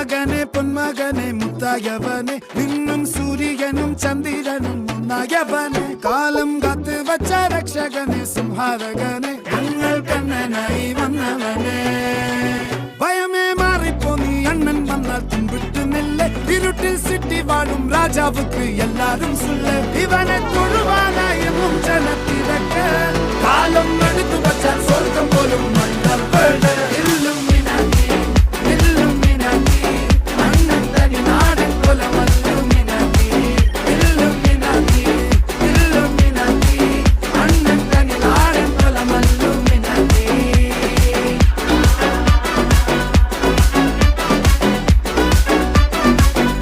മകനെ പൊന്മകനെ മുത്തായവനെ നിന്നും സൂര്യനും ചന്ദ്രനും ഒന്നായവനെ കാലം കാത്ത് വച്ച രക്ഷകനെ സംഹാരകനെ ഞങ്ങൾ കണ്ണനായി വന്നവനെ ഭയമേ മാറിപ്പോ നീ അണ്ണൻ വന്നാൽ തുമ്പിട്ടുന്നില്ല ഇരുട്ടിൽ സിറ്റി വാഴും രാജാവുക്ക് എല്ലാരും സുല്ല ഇവനെ തൊഴുവാനായും ജനത്തിരക്ക് കാലം എടുത്തു വച്ചാൽ സ്വർഗം പോലും മണ്ണ